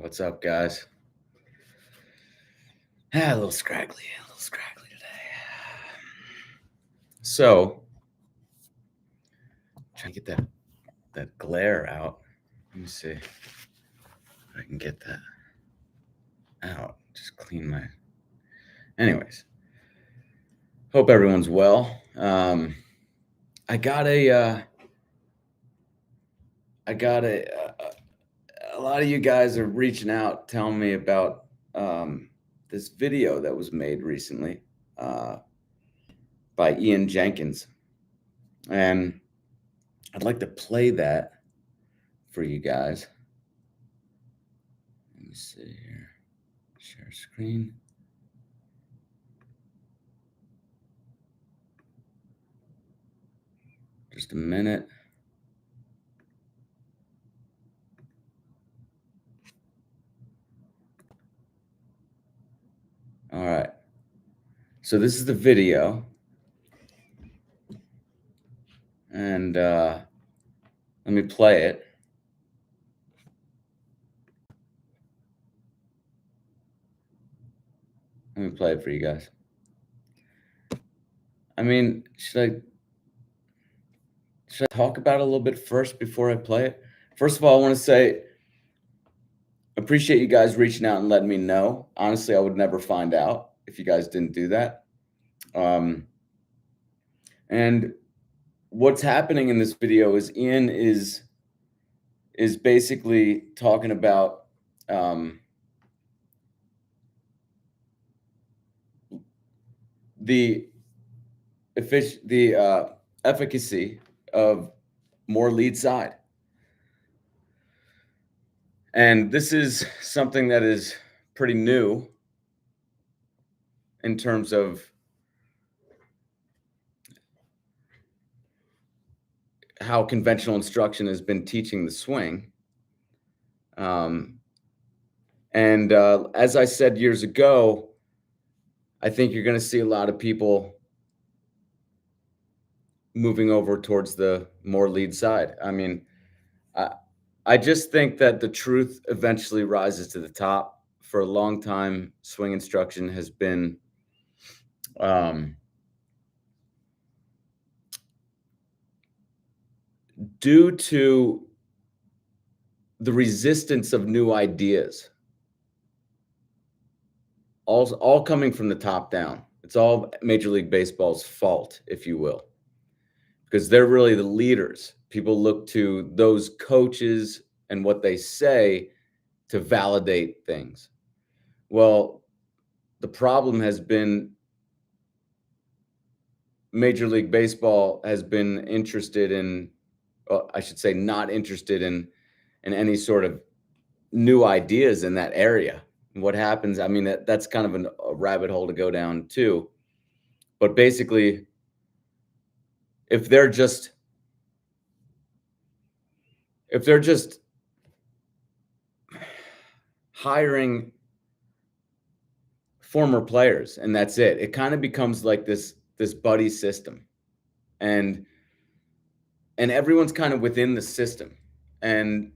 What's up, guys? A little scraggly today. So, trying to get that glare out. Let me see if I can get that out. Just clean my. Anyways, hope everyone's well. I got a lot of you guys are reaching out, telling me about this video that was made recently by Ian Jenkins, and I'd like to play that for you guys. Let me see here. Share screen. Just a minute. All right. So this is the video. And let me play it. Let me play it for you guys. I mean, should I talk about it a little bit first before I play it? First of all, I want to say, appreciate you guys reaching out and letting me know. Honestly, I would never find out if you guys didn't do that. And what's happening in this video is Ian is basically talking about the efficacy of more lead side. And this is something that is pretty new in terms of how conventional instruction has been teaching the swing. And as I said years ago, I think you're going to see a lot of people moving over towards the more lead side. I mean, I just think that the truth eventually rises to the top. For a long time, swing instruction has been due to the resistance of new ideas, all coming from the top down. It's all Major League Baseball's fault, if you will, because they're really the leaders. People look to those coaches and what they say to validate things. Well, the problem has been Major League Baseball has been interested in, I should say, not interested in any sort of new ideas in that area. And what happens, I mean, that's kind of a rabbit hole to go down too. But basically, if they're just hiring former players and that's it, it kind of becomes like this buddy system, and everyone's kind of within the system, and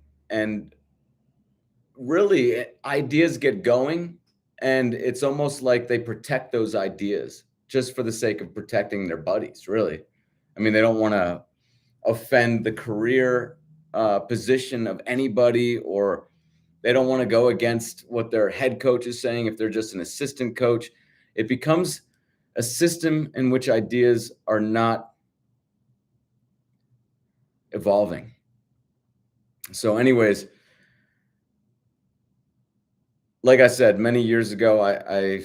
really ideas get going, and it's almost like they protect those ideas just for the sake of protecting their buddies, really. I mean, they don't want to offend the career position of anybody, or they don't want to go against what their head coach is saying if they're just an assistant coach. It becomes a system in which ideas are not evolving. So anyways, like I said, many years ago, I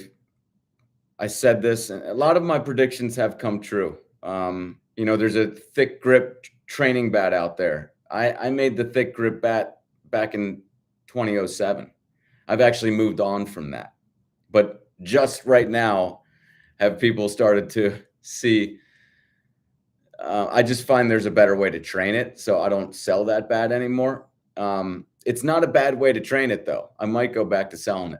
said this, and a lot of my predictions have come true. There's a thick grip training bat out there. I made the thick grip bat back in 2007. I've actually moved on from that. But just right now, have people started to see, I just find there's a better way to train it, so I don't sell that bat anymore. It's not a bad way to train it, though. I might go back to selling it.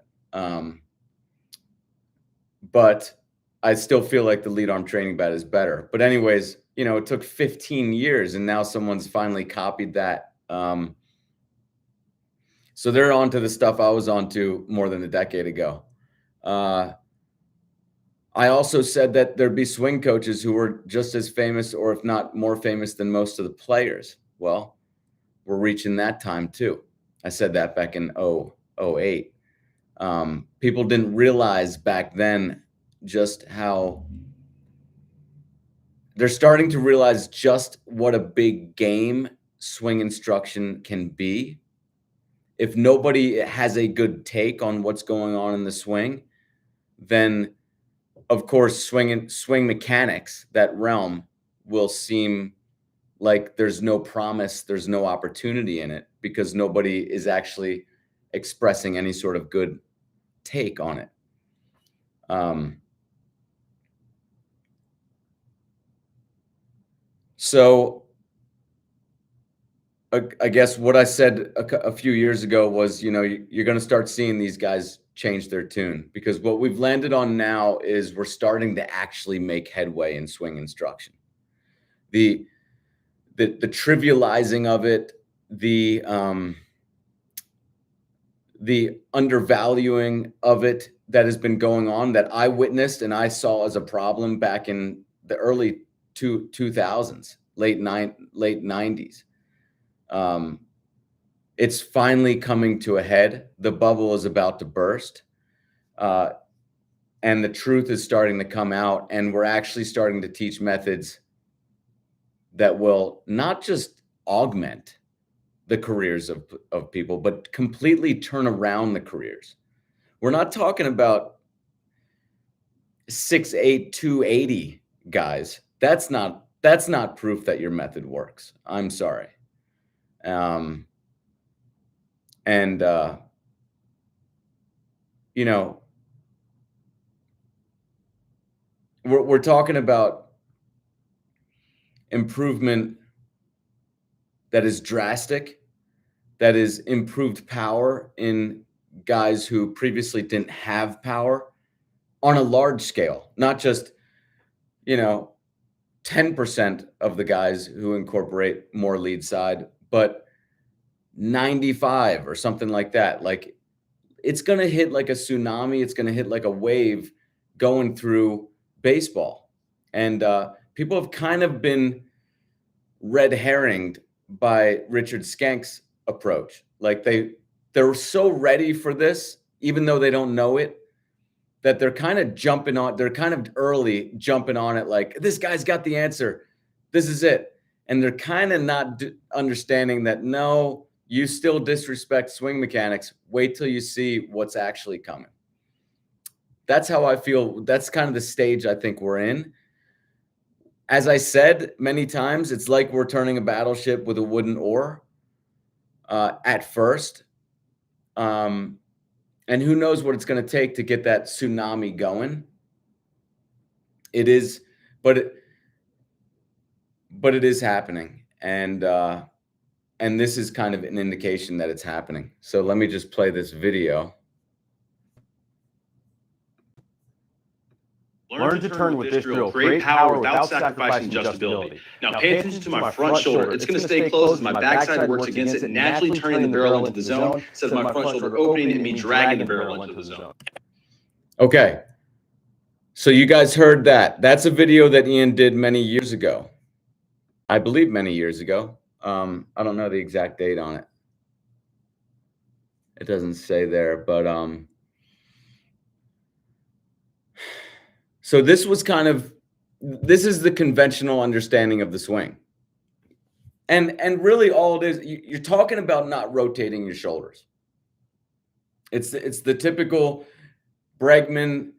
But I still feel like the lead arm training bat is better. But anyways, it took 15 years, and now someone's finally copied that. So they're onto the stuff I was onto more than a decade ago. I also said that there'd be swing coaches who were just as famous, or if not more famous than most of the players. Well, we're reaching that time too. I said that back in 2008. People didn't realize back then just how they're starting to realize just what a big game swing instruction can be. If nobody has a good take on what's going on in the swing, then of course, swing mechanics, that realm, will seem like there's no promise, there's no opportunity in it, because nobody is actually expressing any sort of good take on it. So I guess what I said a few years ago was, you're going to start seeing these guys change their tune, because what we've landed on now is we're starting to actually make headway in swing instruction. The trivializing of it, the undervaluing of it that has been going on, that I witnessed and I saw as a problem back in the early 2000s, late 90s. It's finally coming to a head. The bubble is about to burst. And the truth is starting to come out, and we're actually starting to teach methods that will not just augment the careers of people, but completely turn around the careers. We're not talking about 6'8", 280 guys. That's not proof that your method works. I'm sorry. We're talking about improvement that is drastic, that is improved power in guys who previously didn't have power on a large scale, not just, 10% of the guys who incorporate more lead side, but 95 or something like that. Like, it's going to hit like a tsunami. It's going to hit like a wave going through baseball. And people have kind of been red herringed by Richard Skank's approach. Like, they're so ready for this, even though they don't know it, that they're kind of they're kind of early jumping on it. Like, this guy's got the answer. This is it. And they're kind of not understanding that, no, you still disrespect swing mechanics. Wait till you see what's actually coming. That's how I feel. That's kind of the stage I think we're in. As I said many times, it's like we're turning a battleship with a wooden oar at first. And who knows what it's going to take to get that tsunami going. It is, but it is happening. And this is kind of an indication that it's happening. So let me just play this video. Learn to turn with this drill. Create power without sacrificing adjustability. Now pay attention to my front shoulder. It's going to stay closed as my backside works against it, naturally turning the barrel into the zone instead of my front shoulder opening and me dragging the barrel into the zone. Okay. So you guys heard that. That's a video that Ian did many years ago. I believe many years ago. I don't know the exact date on it. It doesn't say there, but so this is the conventional understanding of the swing. And really all it is, you're talking about not rotating your shoulders. It's the typical Bregman,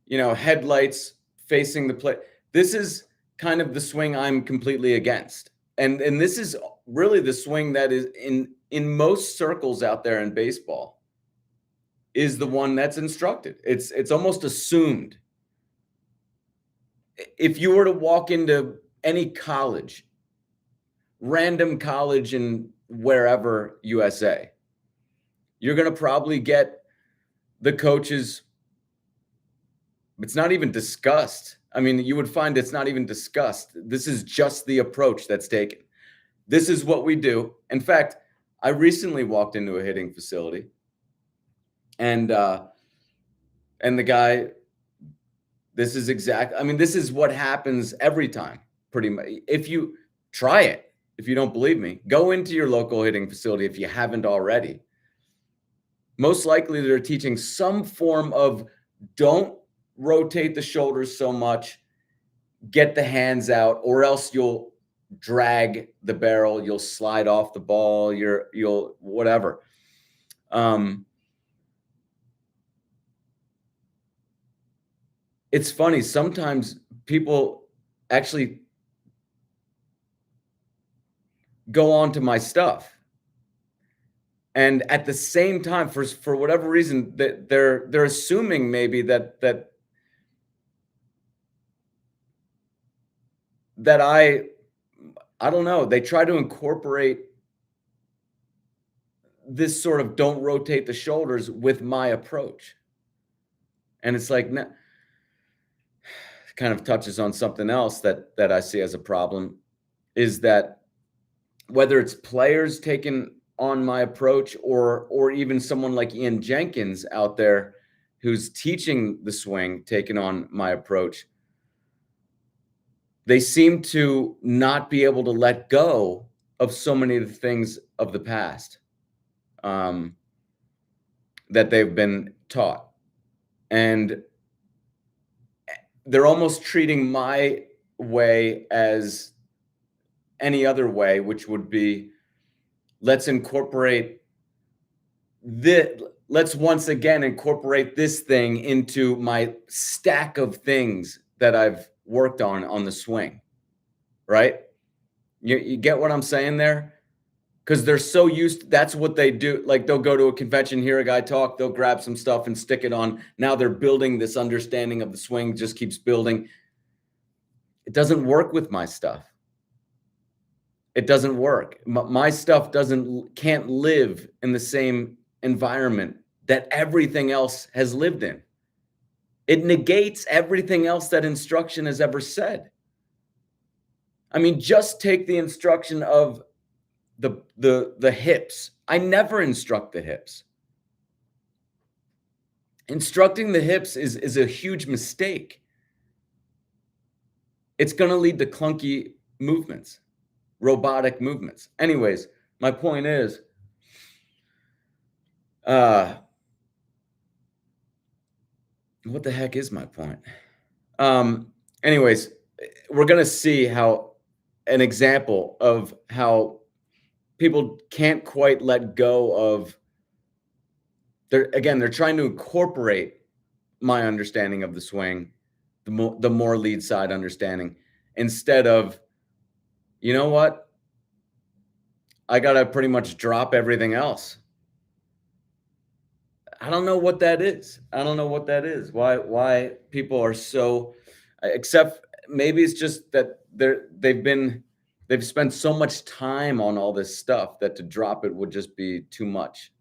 headlights facing the plate. This is kind of the swing I'm completely against. And this is really the swing that is in most circles out there in baseball is the one that's instructed. It's almost assumed. If you were to walk into any college, random college in wherever USA, you're going to probably get the coaches. It's not even discussed. I mean, you would find it's not even discussed. This is just the approach that's taken. This is what we do. In fact, I recently walked into a hitting facility, and the guy, this is what happens every time, pretty much. If you try it, if you don't believe me, go into your local hitting facility if you haven't already. Most likely they're teaching some form of don't rotate the shoulders so much, get the hands out, or else you'll drag the barrel, you'll slide off the ball, you'll whatever. It's funny, sometimes people actually go on to my stuff, and at the same time, for whatever reason, that they're assuming maybe that I don't know, they try to incorporate this sort of don't rotate the shoulders with my approach. And it's like, kind of touches on something else that I see as a problem, is that whether it's players taking on my approach or even someone like Ian Jenkins out there who's teaching the swing, taking on my approach, they seem to not be able to let go of so many of the things of the past that they've been taught. And they're almost treating my way as any other way, which would be, let's once again incorporate this thing into my stack of things that I've worked on the swing, right? You get what I'm saying there? Because they're so used to, that's what they do. Like, they'll go to a convention, hear a guy talk, they'll grab some stuff and stick it on. Now they're building this understanding of the swing, just keeps building. It doesn't work with my stuff. It doesn't work. My stuff can't live in the same environment that everything else has lived in. It negates everything else that instruction has ever said. I mean, just take the instruction of the hips. I never instruct the hips. Instructing the hips is a huge mistake. It's going to lead to clunky movements, robotic movements. Anyways, my point is, what the heck is my point? Anyways, we're going to see how an example of how people can't quite let go of they're trying to incorporate my understanding of the swing, the more lead side understanding, instead of, you know what? I got to pretty much drop everything else. I don't know what that is. Why people are so, except maybe it's just that they've spent so much time on all this stuff that to drop it would just be too much.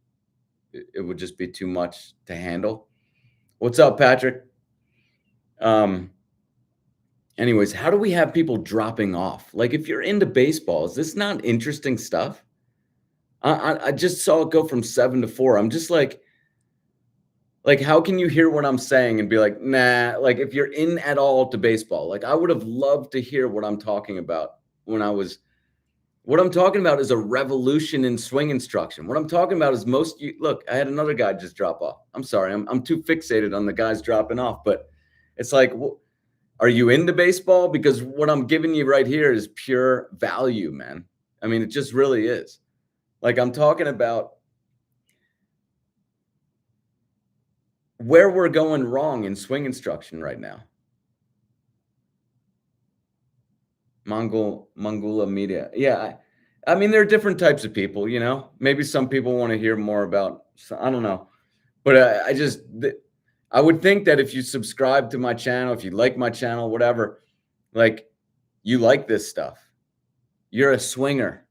It would just be too much to handle. What's up, Patrick? Anyways, how do we have people dropping off? Like, if you're into baseball, is this not interesting stuff? I just saw it go from 7 to 4. I'm just like, how can you hear what I'm saying and be like, nah, like, if you're in at all to baseball, like, I would have loved to hear what I'm talking about what I'm talking about is a revolution in swing instruction. What I'm talking about is look, I had another guy just drop off. I'm sorry. I'm too fixated on the guys dropping off, but it's like, are you into baseball? Because what I'm giving you right here is pure value, man. I mean, it just really is. Like, I'm talking about where we're going wrong in swing instruction right now. Mongula Media. Yeah. I mean, there are different types of people, you know, maybe some people want to hear more about, I don't know, but I would think that if you subscribe to my channel, if you like my channel, whatever, like, you like this stuff, you're a swinger,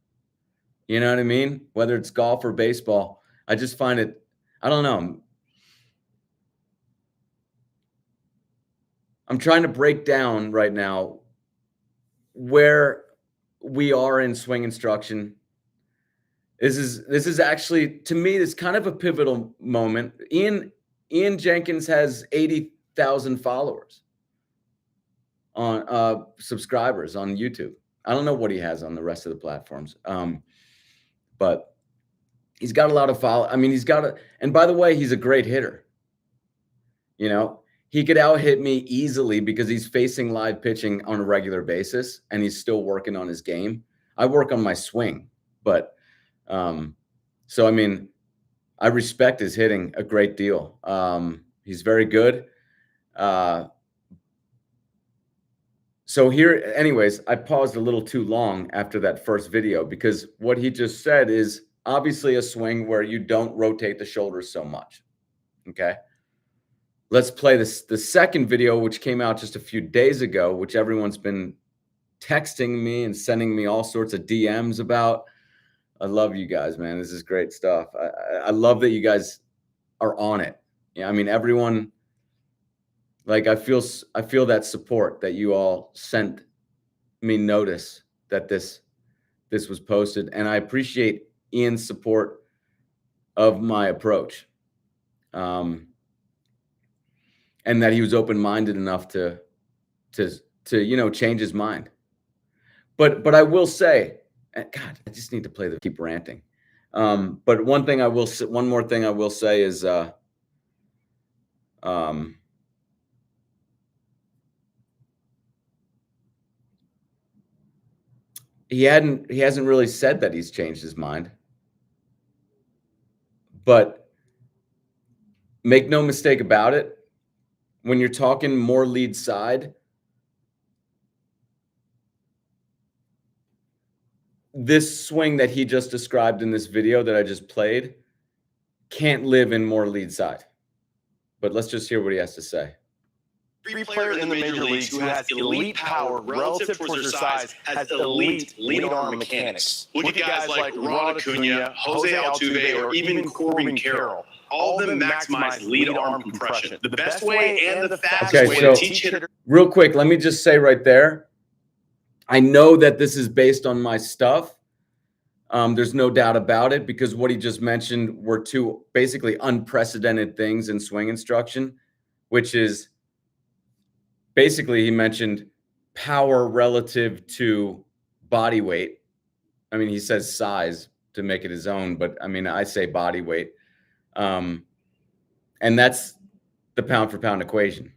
you know what I mean? Whether it's golf or baseball, I just find it, I don't know. I'm trying to break down right now where we are in swing instruction This is actually, to me, this kind of a pivotal moment. Ian Jenkins has 80,000 followers on subscribers on YouTube. I don't know what he has on the rest of the platforms. But he's got a lot of follow. I mean, and by the way, he's a great hitter. You know, he could out hit me easily because he's facing live pitching on a regular basis and he's still working on his game. I work on my swing, but so I mean, I respect his hitting a great deal. He's very good. So here, anyways, I paused a little too long after that first video because what he just said is obviously a swing where you don't rotate the shoulders so much. Okay. Let's play the second video, which came out just a few days ago, which everyone's been texting me and sending me all sorts of DMs about. I love you guys, man. This is great stuff. I love that you guys are on it. Yeah, I mean, everyone, like, I feel that support that you all sent me notice that this was posted, and I appreciate Ian's support of my approach, and that he was open-minded enough to change his mind. But I will say, God, I just need to keep ranting. But one more thing I will say is, he hasn't really said that he's changed his mind. But make no mistake about it, when you're talking more lead side, this swing that he just described in this video that I just played can't live in more lead side. But let's just hear what he has to say. Every player in the major leagues who has elite power relative towards their size has elite lead arm mechanics. Look at guys like Ron Acuna, Jose Altuve, or even Corbin Carroll. All of them maximize lead arm compression. The best way and the fastest way to teach hitters. Real quick, let me just say right there, I know that this is based on my stuff. There's no doubt about it, because what he just mentioned were two basically unprecedented things in swing instruction, which is basically he mentioned power relative to body weight. I mean, he says size to make it his own, but I mean, I say body weight. And that's the pound for pound equation.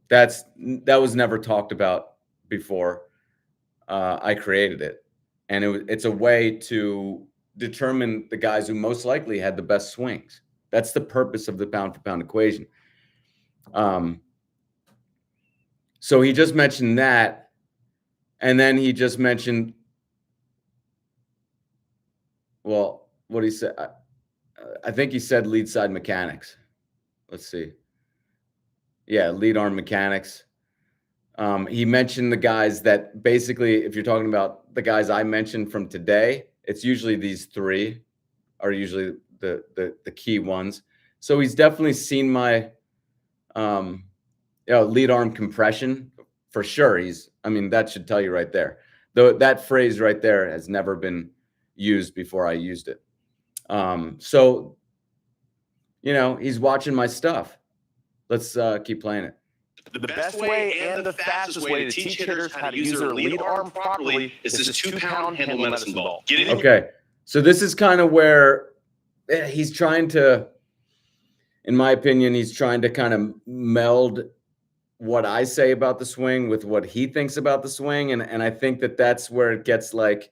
That was never talked about before I created it. And it's a way to determine the guys who most likely had the best swings. That's the purpose of the pound for pound equation. So he just mentioned that. And then he just mentioned, well, what he said, I think he said lead side mechanics. Let's see. Yeah, lead arm mechanics. He mentioned the guys that basically, if you're talking about the guys I mentioned from today, it's usually these three are usually the key ones. So he's definitely seen my lead arm compression for sure. I mean, that should tell you right there. Though that phrase right there has never been used before I used it. So, he's watching my stuff. Let's keep playing it. The best way and the fastest way to teach hitters how to use their lead arm properly is this 2-pound handle medicine ball. Okay, so this is kind of where he's trying to, in my opinion, he's trying to kind of meld what I say about the swing with what he thinks about the swing, and I think that's where it gets like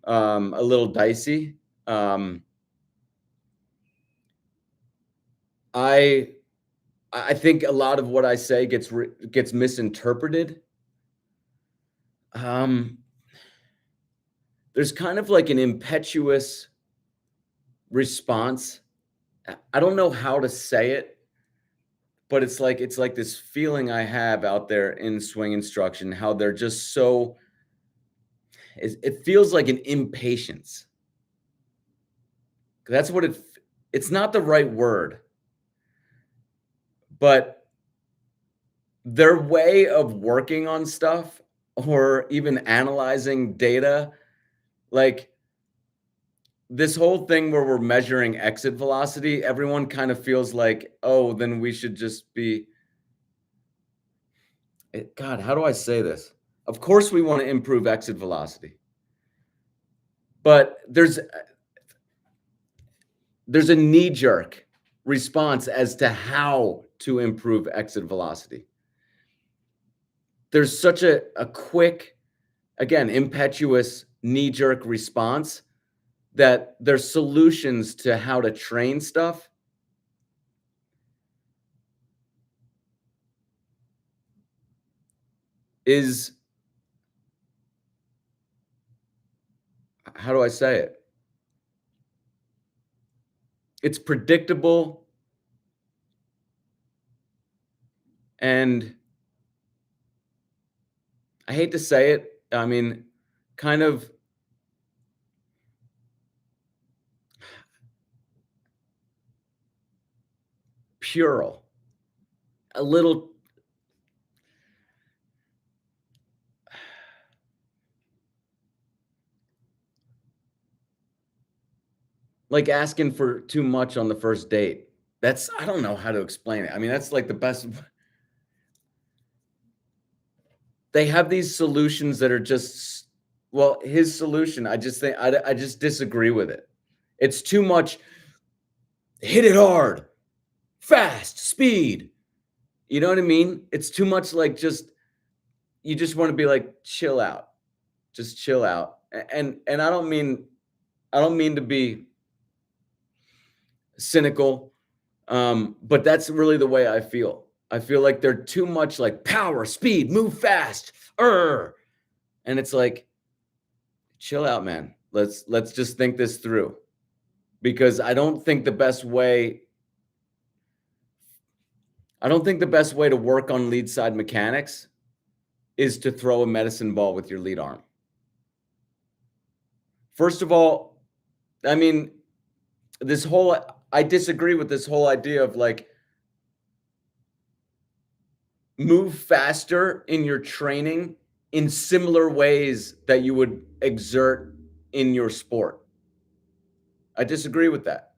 a little dicey. I think a lot of what I say gets misinterpreted. There's kind of like an impetuous response. I don't know how to say it, but it's like this feeling I have out there in swing instruction, how they're just so, it feels like an impatience. That's what it's not the right word. But their way of working on stuff or even analyzing data, like this whole thing where we're measuring exit velocity, everyone kind of feels like, oh, then we should just be, God, how do I say this? Of course we want to improve exit velocity, but there's a knee-jerk response as to how to improve exit velocity. There's such a quick, again, impetuous knee-jerk response that there's solutions to how to train stuff. Is, how do I say it? It's predictable and I hate to say it, I mean, kind of puerile, a little like asking for too much on the first date. That's, I don't know how to explain it. I mean, that's like the best. They have these solutions that are just, well, his solution, I just think, I just disagree with it. It's too much, hit it hard, fast, speed. You know what I mean? It's too much like just, you just want to be like, chill out. Just chill out. And I don't mean to be cynical, but that's really the way I feel. I feel like they're too much like power, speed, move fast, and it's like, chill out, man. Let's just think this through, because I don't think the best way to work on lead side mechanics is to throw a medicine ball with your lead arm. First of all, I mean, I disagree with this whole idea of like, move faster in your training in similar ways that you would exert in your sport. I disagree with that.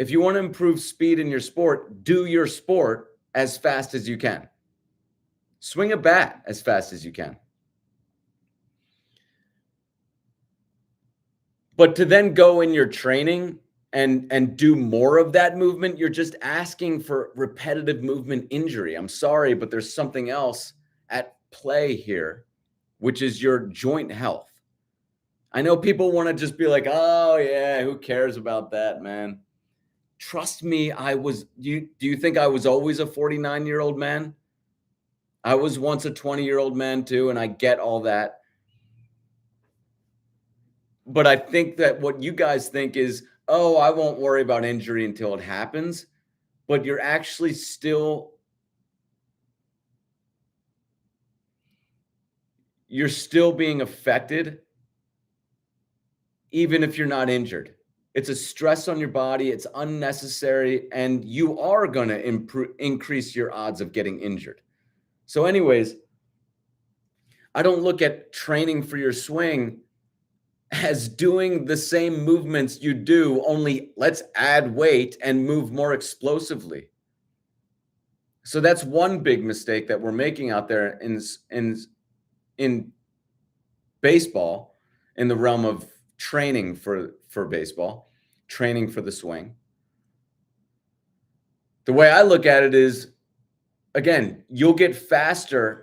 If you want to improve speed in your sport, do your sport as fast as you can. Swing a bat as fast as you can. But to then go in your training and do more of that movement, you're just asking for repetitive movement injury. I'm sorry, but there's something else at play here, which is your joint health. I know people want to just be like, oh yeah, who cares about that, man? Trust me, do you think I was always a 49-year-old man? I was once a 20-year-old man too, and I get all that. But I think that what you guys think is, oh, I won't worry about injury until it happens. But you're actually still being affected, even if you're not injured. It's a stress on your body. It's unnecessary. And you are going to increase your odds of getting injured. So anyways, I don't look at training for your swing as doing the same movements you do, only let's add weight and move more explosively. So that's one big mistake that we're making out there in baseball, in the realm of training for baseball, training for the swing. The way I look at it is, again, you'll get faster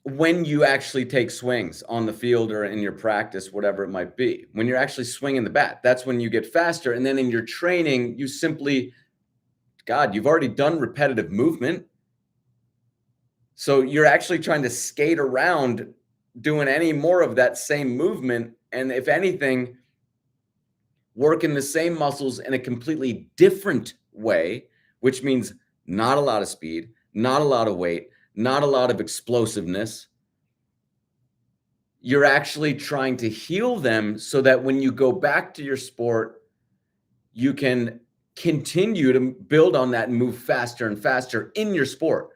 when you actually take swings on the field or in your practice, whatever it might be. When you're actually swinging the bat, that's when you get faster. And then in your training, you simply, God, you've already done repetitive movement. So you're actually trying to skate around doing any more of that same movement. And if anything, working the same muscles in a completely different way, which means not a lot of speed, not a lot of weight, not a lot of explosiveness. You're actually trying to heal them so that when you go back to your sport, you can continue to build on that and move faster and faster in your sport.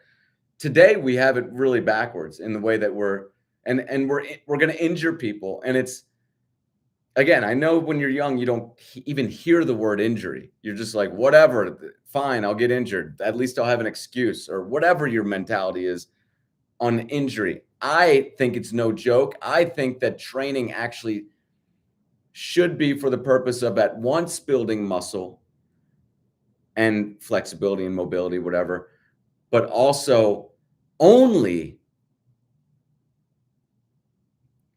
Today, we have it really backwards in the way that we're going to injure people. And it's, again, I know when you're young, you don't even hear the word injury. You're just like, whatever, fine, I'll get injured. At least I'll have an excuse, or whatever your mentality is on injury. I think it's no joke. I think that training actually should be for the purpose of at once building muscle and flexibility and mobility, whatever, but also only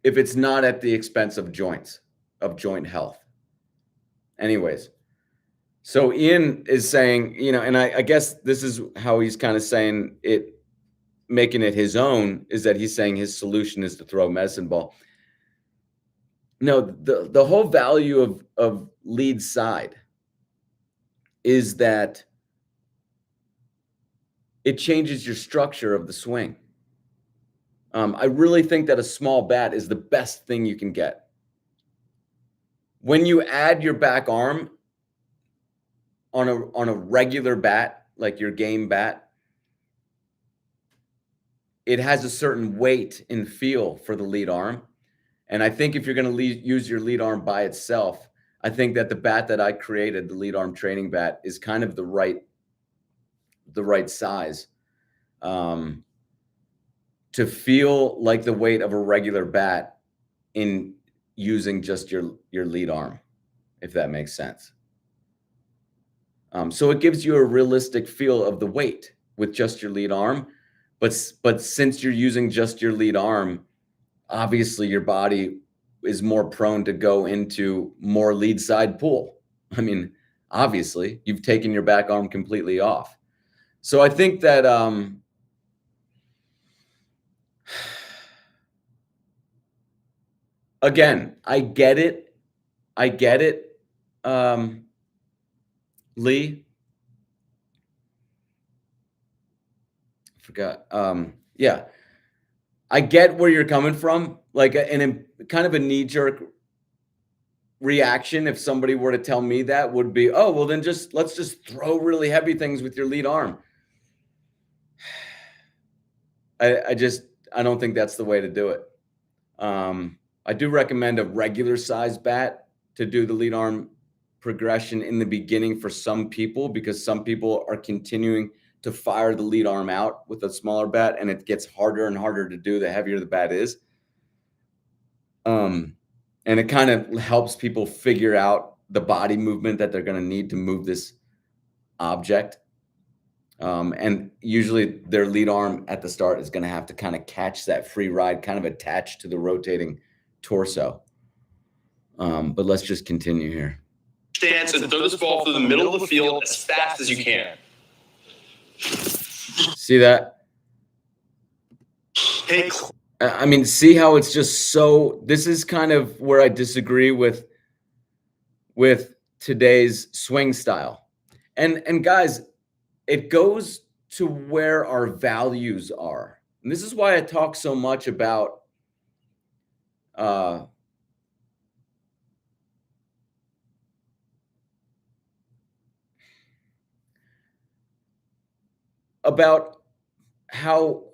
if it's not at the expense of joints, of joint health. Anyways, so Ian is saying, and I guess this is how he's kind of saying it, making it his own, is that he's saying his solution is to throw a medicine ball. No, the whole value of lead side is that it changes your structure of the swing. I really think that a small bat is the best thing you can get. When you add your back arm on a regular bat, like your game bat, it has a certain weight and feel for the lead arm. And I think if you're going to use your lead arm by itself, I think that the bat that I created, the lead arm training bat, is kind of the right size to feel like the weight of a regular bat in using just your lead arm, if that makes sense. So it gives you a realistic feel of the weight with just your lead arm. But since you're using just your lead arm, obviously your body is more prone to go into more lead side pull. I mean, obviously, you've taken your back arm completely off. So I think that again, I get it. Lee. Forgot. Yeah. I get where you're coming from, like kind of a knee-jerk reaction if somebody were to tell me that would be, oh, well, then let's just throw really heavy things with your lead arm. I don't think that's the way to do it. I do recommend a regular size bat to do the lead arm progression in the beginning for some people, because some people are continuing to fire the lead arm out with a smaller bat, and it gets harder and harder to do the heavier the bat is. And it kind of helps people figure out the body movement that they're going to need to move this object. And usually their lead arm at the start is going to have to kind of catch that free ride, kind of attached to the rotating torso. But let's just continue here. Stance and throw this ball through the middle of the field as fast as you can. See that? Hey. I mean, see how it's just so, this is kind of where I disagree with today's swing style. And guys, it goes to where our values are. And this is why I talk so much about how,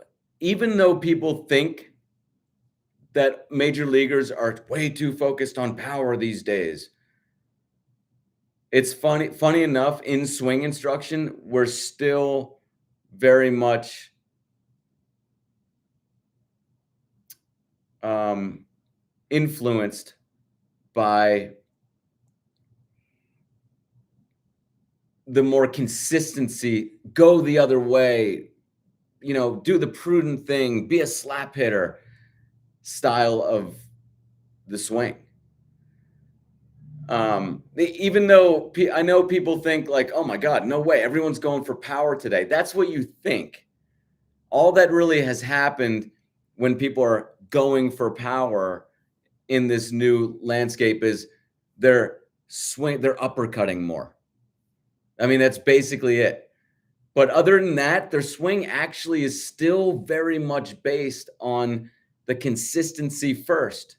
even though people think that major leaguers are way too focused on power these days, it's funny enough, in swing instruction, we're still very much influenced by the more consistency, go the other way, do the prudent thing, be a slap hitter style of the swing. Even though I know people think like, oh my God, no way, everyone's going for power today. That's what you think. All that really has happened when people are going for power in this new landscape is they're uppercutting more. I mean, that's basically it. But other than that, their swing actually is still very much based on the consistency first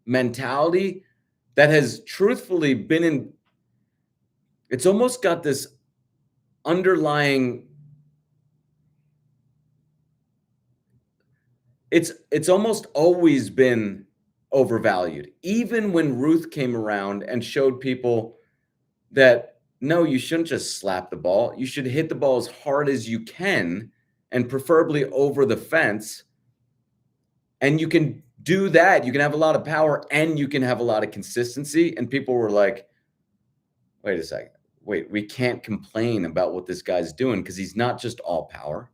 mentality that has truthfully been it's almost got this underlying, it's almost always been overvalued. Even when Ruth came around and showed people that, no, you shouldn't just slap the ball. You should hit the ball as hard as you can and preferably over the fence. And you can do that. You can have a lot of power and you can have a lot of consistency. And people were like, wait a second. Wait, we can't complain about what this guy's doing because he's not just all power.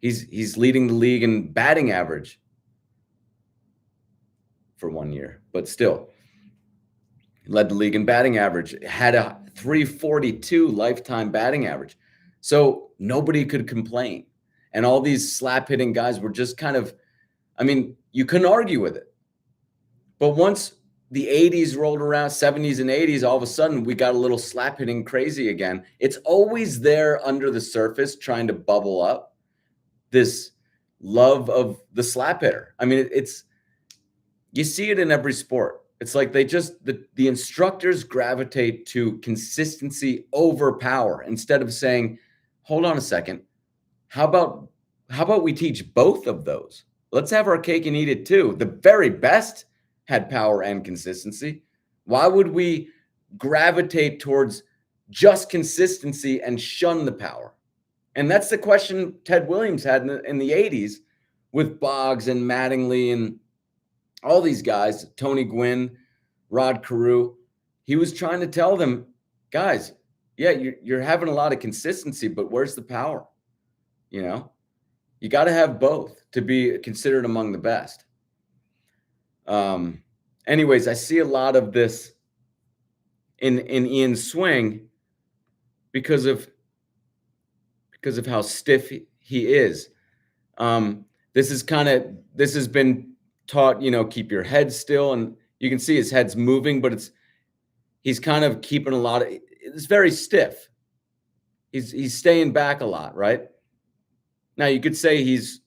He's leading the league in batting average for 1 year, but still led the league in batting average, had a 342 lifetime batting average. So nobody could complain. And all these slap hitting guys were just kind of, I mean, you couldn't argue with it. But once the 80s rolled around, 70s and 80s, all of a sudden we got a little slap hitting crazy again. It's always there under the surface trying to bubble up this love of the slap hitter. I mean, you see it in every sport. It's like the instructors gravitate to consistency over power instead of saying, hold on a second, how about we teach both of those? Let's have our cake and eat it too. The very best had power and consistency. Why would we gravitate towards just consistency and shun the power? And that's the question Ted Williams had in the 80s with Boggs and Mattingly and all these guys, Tony Gwynn, Rod Carew. He was trying to tell them, guys, yeah, you're having a lot of consistency, but where's the power? You know, you got to have both to be considered among the best. Anyways, I see a lot of this in Ian's swing because of how stiff he is. This has been taught, keep your head still, and you can see his head's moving, but he's kind of keeping it's very stiff. He's staying back a lot, right? Now you could say he's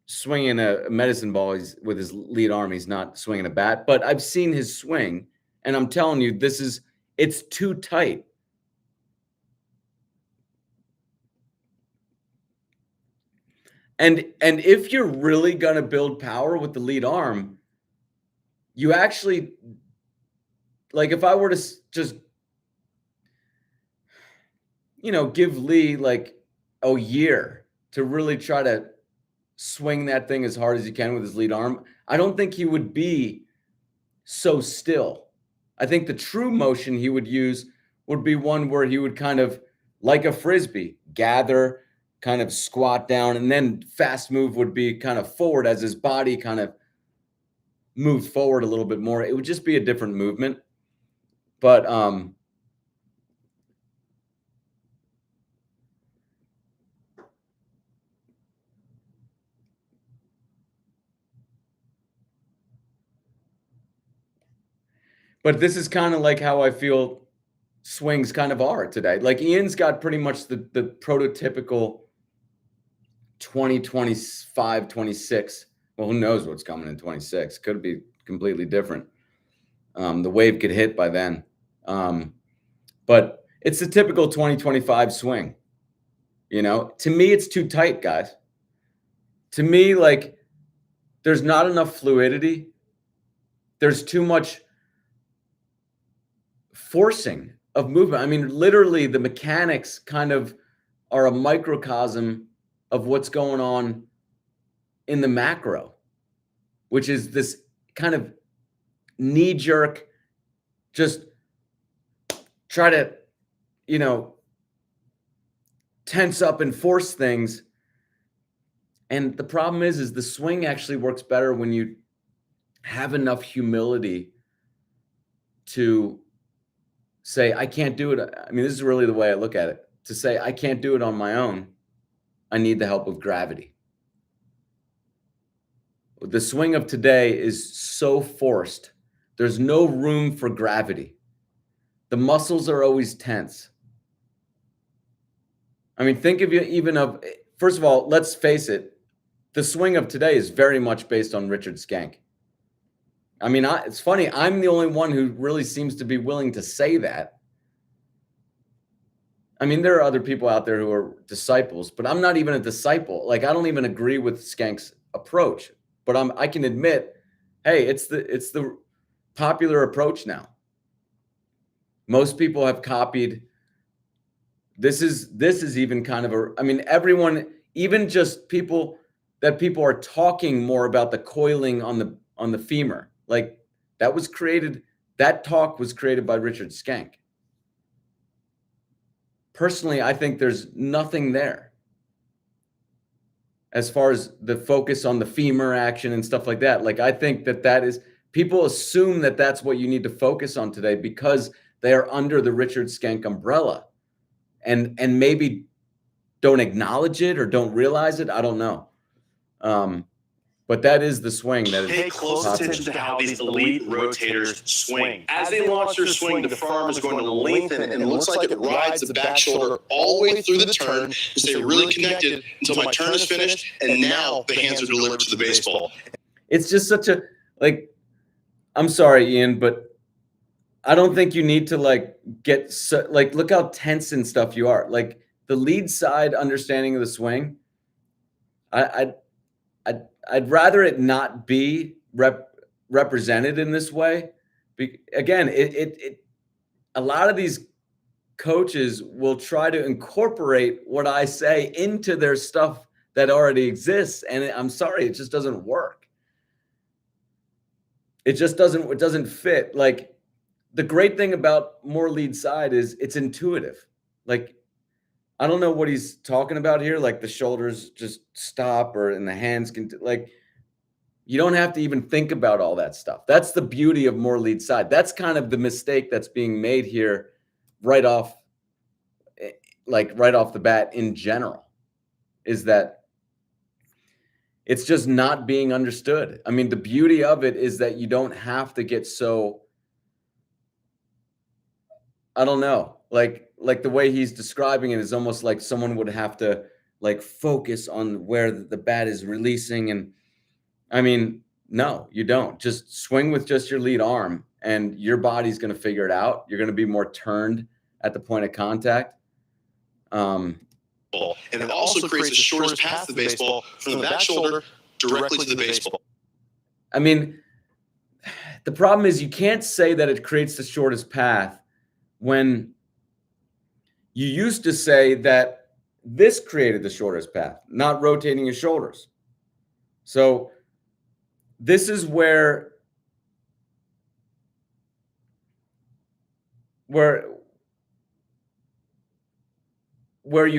swinging a medicine ball with his lead arm. He's not swinging a bat, but I've seen his swing, and I'm telling you, it's too tight. And if you're really going to build power with the lead arm, you actually, like if I were to just, give Lee like a year to really try to swing that thing as hard as he can with his lead arm, I don't think he would be so still. I think the true motion he would use would be one where he would kind of, like a Frisbee, gather, kind of squat down, and then fast move would be kind of forward as his body kind of moved forward a little bit more. It would just be a different movement. But this is kind of like how I feel swings kind of are today. Like Ian's got pretty much the prototypical 2025, 26. Well, who knows what's coming in 26? Could be completely different. The wave could hit by then. But it's the typical 2025 swing. To me, it's too tight, guys. To me, like, there's not enough fluidity. There's too much forcing of movement. I mean, literally, the mechanics kind of are a microcosm of what's going on in the macro, which is this kind of knee-jerk, just try to, tense up and force things. And the problem is the swing actually works better when you have enough humility to say, I can't do it. I mean, this is really the way I look at it. To say, I can't do it on my own. I need the help of gravity. The swing of today is so forced. There's no room for gravity. The muscles are always tense. I mean, think of first of all, let's face it, the swing of today is very much based on Richard Skank. I mean, it's funny, I'm the only one who really seems to be willing to say that. I mean, there are other people out there who are disciples, but I'm not even a disciple. Like, I don't even agree with Skank's approach, but I can admit hey, it's the popular approach now. Most people have copied. This is even kind of I mean, everyone, even just people are talking more about the coiling on the femur. Like that talk was created by Richard Skank. Personally, I think there's nothing there as far as the focus on the femur action and stuff like that. Like, I think that is, people assume that that's what you need to focus on today because they are under the Richard Skank umbrella, and maybe don't acknowledge it or don't realize it. I don't know. But that is the swing. That is Pay close attention to how these elite rotators swing. As they launch their swing, the forearm is going to lengthen, and it looks like it rides the back shoulder all the way through the turn and stay really connected until my turn is finished, and now the hands are delivered to the baseball. It's just such a, like, I'm sorry, Ian, but I don't think you need to get look how tense and stuff you are. Like, the lead side understanding of the swing, I'd rather it not be represented in this way. Again, a lot of these coaches will try to incorporate what I say into their stuff that already exists, and I'm sorry, it just doesn't work. It just doesn't fit. Like, the great thing about more lead side is it's intuitive. Like, I don't know what he's talking about here. Like, the shoulders just stop, and the hands can, like, you don't have to even think about all that stuff. That's the beauty of more lead side. That's kind of the mistake that's being made here right off the bat in general, is that it's just not being understood. I mean, the beauty of it is that you don't have to get so, I don't know, like the way he's describing it is almost like someone would have to focus on where the bat is releasing. And I mean, no, you don't. Just swing with just your lead arm, and your body's going to figure it out. You're going to be more turned at the point of contact. And it also creates the shortest path to the baseball from the back shoulder directly to the baseball. I mean, the problem is you can't say that it creates the shortest path when you used to say that this created the shortest path, not rotating your shoulders. So this is where you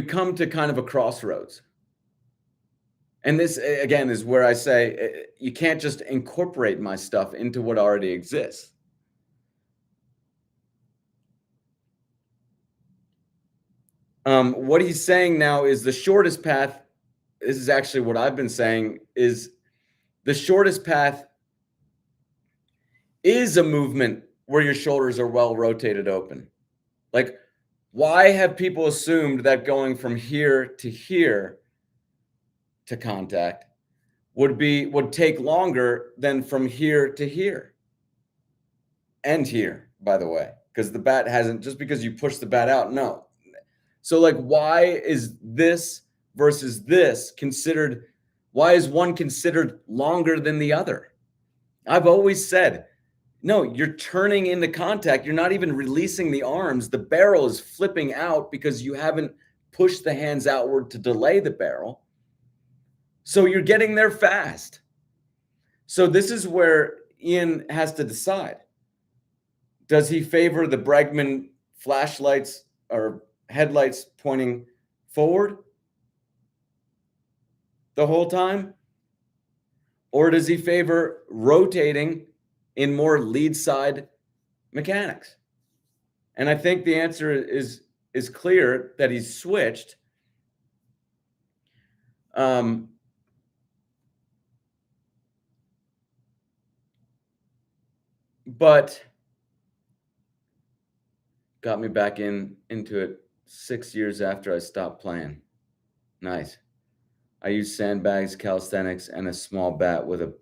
come to kind of a crossroads. And this, again, is where I say you can't just incorporate my stuff into what already exists. What he's saying now is the shortest path. This is actually what I've been saying, is the shortest path is a movement where your shoulders are well rotated open. Like, why have people assumed that going from here to contact would take longer than from here to here? And here, by the way, because the bat hasn't, just because you push the bat out, no. So, like, why is this versus this considered, why is one considered longer than the other? I've always said, no, you're turning into contact. You're not even releasing the arms. The barrel is flipping out because you haven't pushed the hands outward to delay the barrel. So you're getting there fast. So this is where Ian has to decide. Does he favor the Bregman flashlights or headlights pointing forward the whole time? Or does he favor rotating in more lead side mechanics? And I think the answer is clear, that he's switched. But got me back into it 6 years after I stopped playing. Nice. I use sandbags, calisthenics, and a small bat with a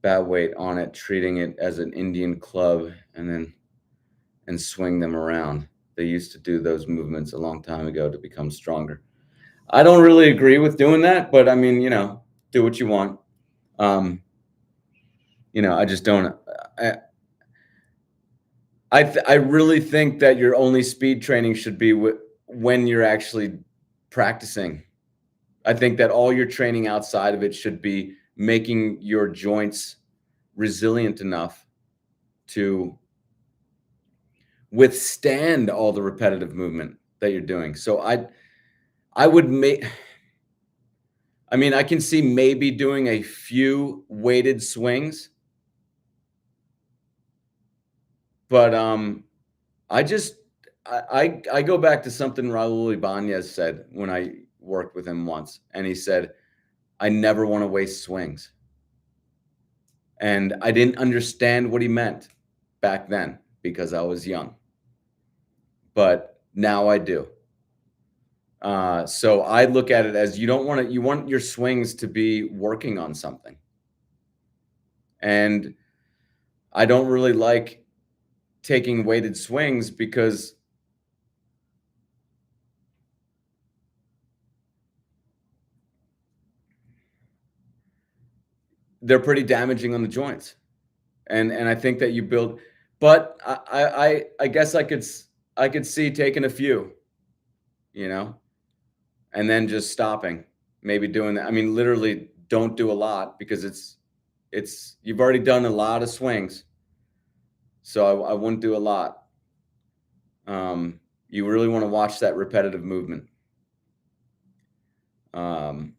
bat weight on it, treating it as an Indian club, and swing them around. They used to do those movements a long time ago to become stronger. I don't really agree with doing that, but I mean, do what you want. I just don't. I I really think that your only speed training should be when you're actually practicing. I think that all your training outside of it should be making your joints resilient enough to withstand all the repetitive movement that you're doing. So I would I can see maybe doing a few weighted swings, but I just I go back to something Raul Ibanez said when I worked with him once, and he said, "I never want to waste swings." And I didn't understand what he meant back then because I was young, but now I do. So I look at it as you want your swings to be working on something. And I don't really like taking weighted swings because they're pretty damaging on the joints. And I think that you build, but I guess I could see taking a few, you know, and then just stopping, maybe doing that. I mean, literally don't do a lot because you've already done a lot of swings. So I wouldn't do a lot. You really want to watch that repetitive movement. And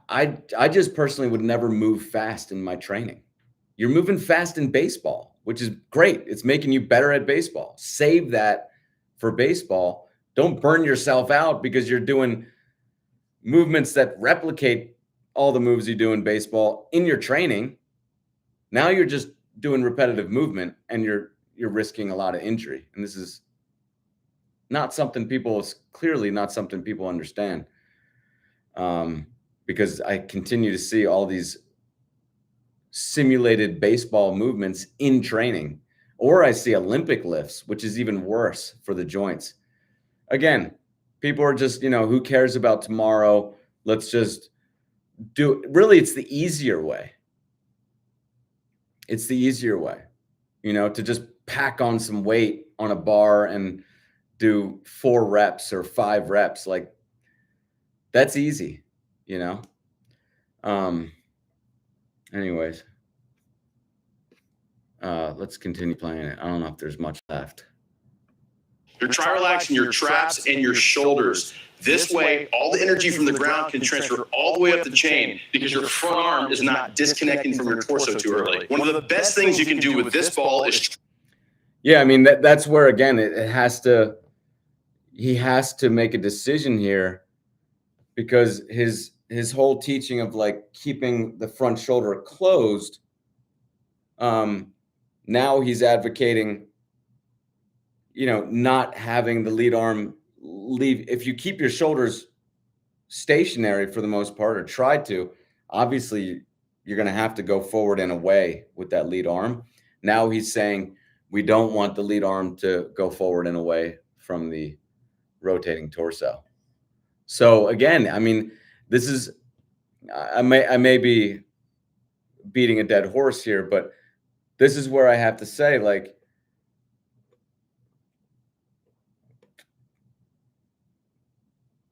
I just personally would never move fast in my training. You're moving fast in baseball, which is great. It's making you better at baseball. Save that for baseball. Don't burn yourself out because you're doing movements that replicate all the moves you do in baseball in your training. Now you're just doing repetitive movement and you're risking a lot of injury. And this is clearly not something people understand. Because I continue to see all these simulated baseball movements in training, or I see Olympic lifts, which is even worse for the joints. Again, people are just, who cares about tomorrow? Let's just really, it's the easier way. It's the easier way, to just pack on some weight on a bar and do 4 reps or 5 reps. Like, that's easy, Anyways, let's continue playing it. I don't know if there's much left. You're try relaxing your traps and your shoulders. This way, all the energy from the ground can transfer all the way up the chain because your front arm is not disconnecting from your torso too early. One of the best things you can do with this ball is... Yeah, I mean, that's where, again, he has to make a decision here because his whole teaching of like keeping the front shoulder closed, now he's advocating, not having the lead arm leave. If you keep your shoulders stationary for the most part, or try to, obviously you're going to have to go forward and away with that lead arm. Now he's saying we don't want the lead arm to go forward and away from the rotating torso. So again, I mean, this is, I may be beating a dead horse here, but this is where I have to say, like,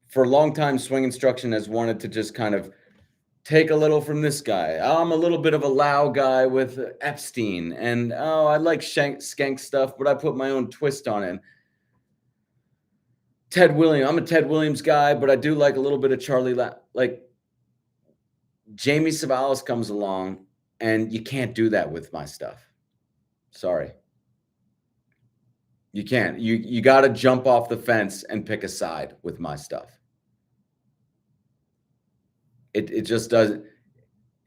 for a long time, swing instruction has wanted to just kind of take a little from this guy. I'm a little bit of a Lau guy with Epstein, and I like skank stuff, but I put my own twist on it. Ted Williams, I'm a Ted Williams guy, but I do like a little bit of Charlie like Jamie Savalas comes along, and you can't do that with my stuff. Sorry. You can't. You got to jump off the fence and pick a side with my stuff. It just doesn't.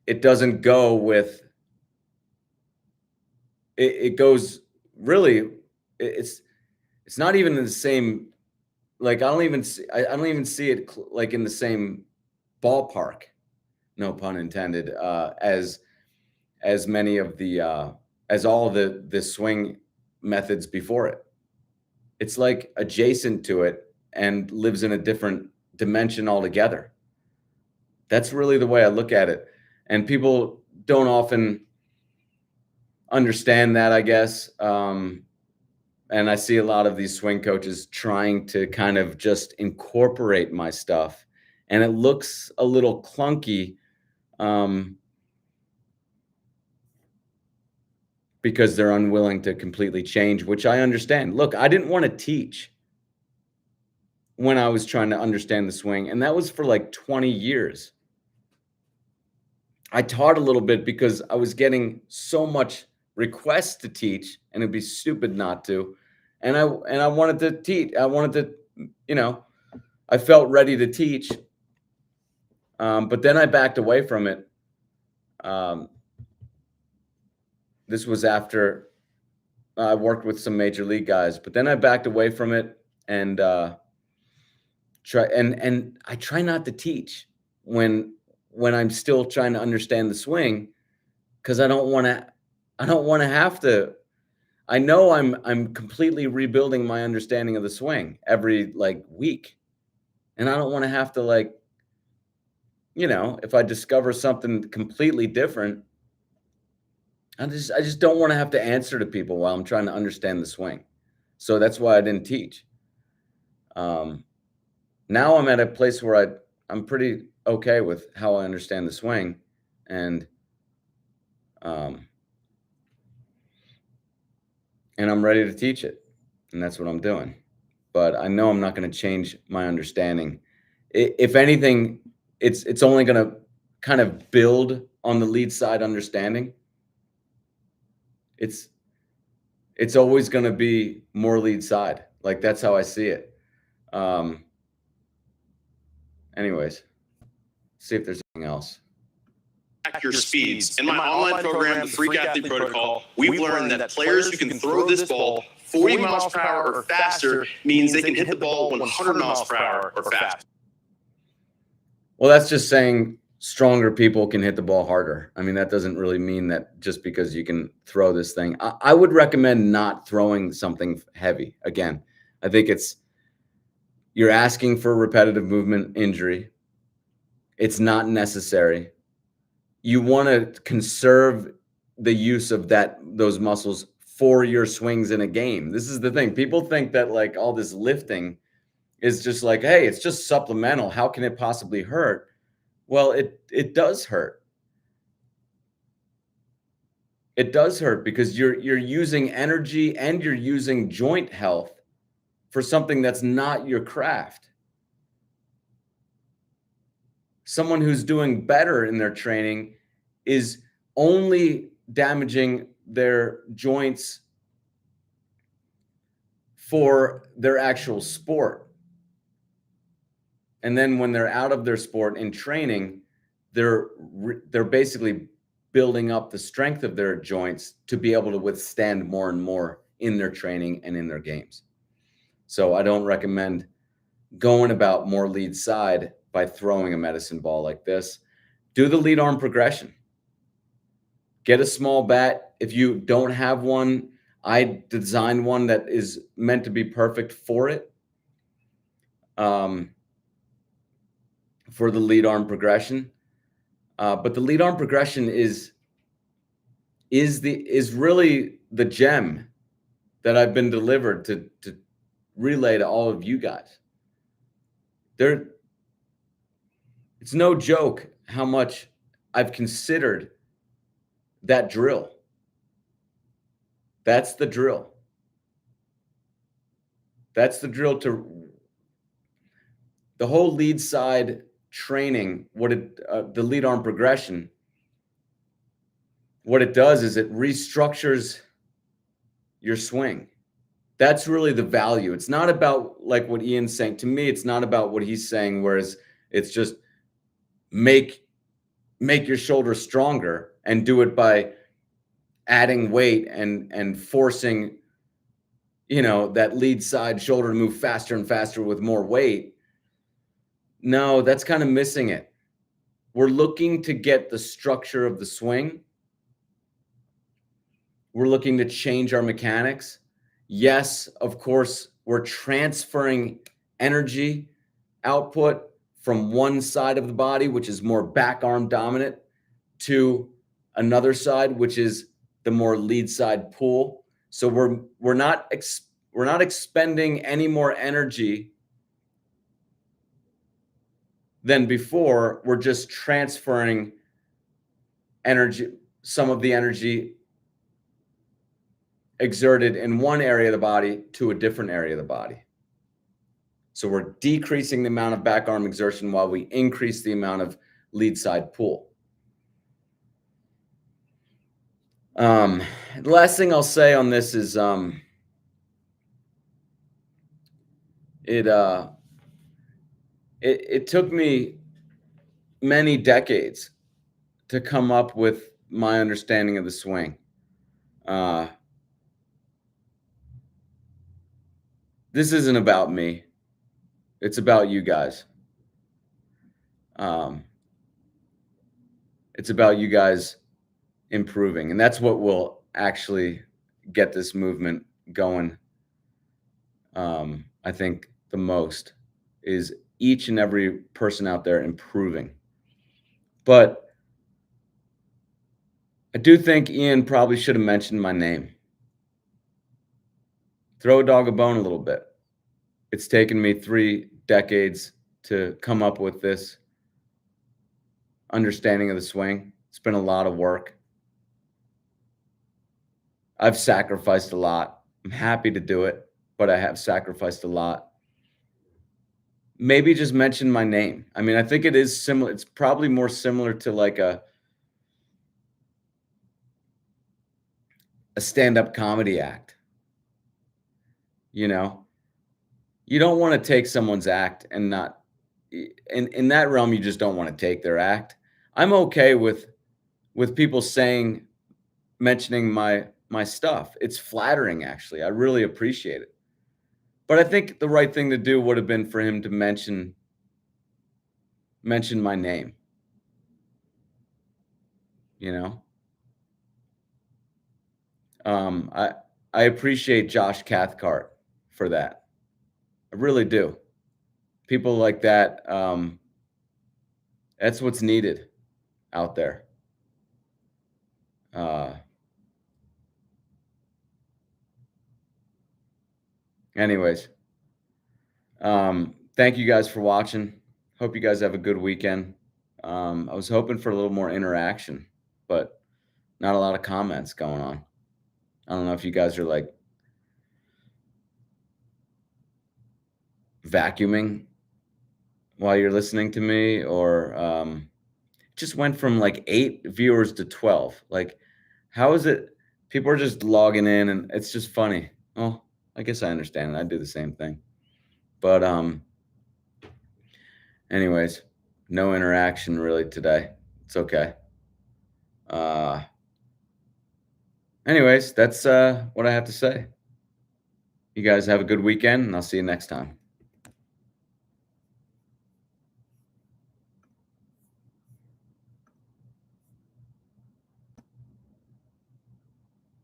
It doesn't go with. It goes really. It's not even in the same. Like I don't even see it like in the same ballpark. No pun intended. As many of the as all the swing methods before it. It's like adjacent to it and lives in a different dimension altogether. That's really the way I look at it. And people don't often understand that, I guess. And I see a lot of these swing coaches trying to kind of just incorporate my stuff, and it looks a little clunky, because they're unwilling to completely change, which I understand. Look, I didn't want to teach when I was trying to understand the swing, and that was for like 20 years. I taught a little bit because I was getting so much requests to teach, and it'd be stupid not to. And I wanted to teach. I wanted to, I felt ready to teach. But then I backed away from it. This was after I worked with some major league guys, but then I backed away from it and I try not to teach when I'm still trying to understand the swing, because I don't want to have to. I know I'm completely rebuilding my understanding of the swing every week, and I don't want to have to if I discover something completely different, I just don't want to have to answer to people while I'm trying to understand the swing. So that's why I didn't teach. Now I'm at a place where I'm pretty okay with how I understand the swing, and I'm ready to teach it, and that's what I'm doing. But I know I'm not going to change my understanding. If anything, it's only going to kind of build on the lead side understanding. It's always going to be more lead side. Like, that's how I see it. Anyways, see if there's anything else. Your speeds. In my online program, the Freak Athlete Protocol, we've learned that players who can throw this ball 40 miles per hour or faster means they can hit the ball 100 miles per hour or faster. Well, that's just saying stronger people can hit the ball harder. I mean, that doesn't really mean that just because you can throw this thing. I would recommend not throwing something heavy. Again, I think you're asking for repetitive movement injury. It's not necessary. You want to conserve the use of those muscles for your swings in a game. This is the thing. People think that all this lifting is just hey, it's just supplemental. How can it possibly hurt? Well, it does hurt. It does hurt because you're using energy and you're using joint health for something that's not your craft. Someone who's doing better in their training is only damaging their joints for their actual sport. And then when they're out of their sport in training, they're basically building up the strength of their joints to be able to withstand more and more in their training and in their games. So I don't recommend going about more lead side by throwing a medicine ball like this. Do the lead arm progression. Get a small bat. If you don't have one, I designed one that is meant to be perfect for it. For the lead arm progression. But the lead arm progression is really the gem that I've been delivered to relay to all of you guys. It's no joke how much I've considered that drill. That's the drill. That's the drill to the whole lead side training. The lead arm progression, what it does is it restructures your swing. That's really the value. It's not about what Ian's saying. To me, it's not about what he's saying, whereas it's just make your shoulder stronger and do it by adding weight and forcing, that lead side shoulder to move faster and faster with more weight. No, that's kind of missing it. We're looking to get the structure of the swing. We're looking to change our mechanics. Yes, of course, we're transferring energy output from one side of the body, which is more back arm dominant, to another side, which is the more lead side pull. So we're not expending any more energy than before. We're just transferring energy, some of the energy exerted in one area of the body to a different area of the body. So we're decreasing the amount of back arm exertion while we increase the amount of lead side pull. The last thing I'll say on this is it took me many decades to come up with my understanding of the swing. This isn't about me. It's about you guys. It's about you guys improving, and that's what will actually get this movement going. I think the most is each and every person out there improving. But I do think Ian probably should have mentioned my name. Throw a dog a bone a little bit. It's taken me 3 decades to come up with this understanding of the swing. It's been a lot of work. I've sacrificed a lot. I'm happy to do it, but I have sacrificed a lot. Maybe just mention my name. I mean, I think it is similar. It's probably more similar to like a stand-up comedy act. You know, you don't want to take someone's act and not in that realm. You just don't want to take their act. I'm okay with people mentioning my stuff. It's flattering, actually. I really appreciate it. But I think the right thing to do would have been for him to mention my name. You know, I appreciate Josh Cathcart for that. I really do. People like that, that's what's needed out there. Anyways, thank you guys for watching. Hope you guys have a good weekend. I was hoping for a little more interaction, but not a lot of comments going on. I don't know if you guys are like vacuuming while you're listening to me, or it just went from like 8 viewers to 12. Like, how is it? People are just logging in, and it's just funny. Oh, I guess I understand it. I do the same thing. But anyways, no interaction really today. It's okay. Anyways, that's what I have to say. You guys have a good weekend, and I'll see you next time.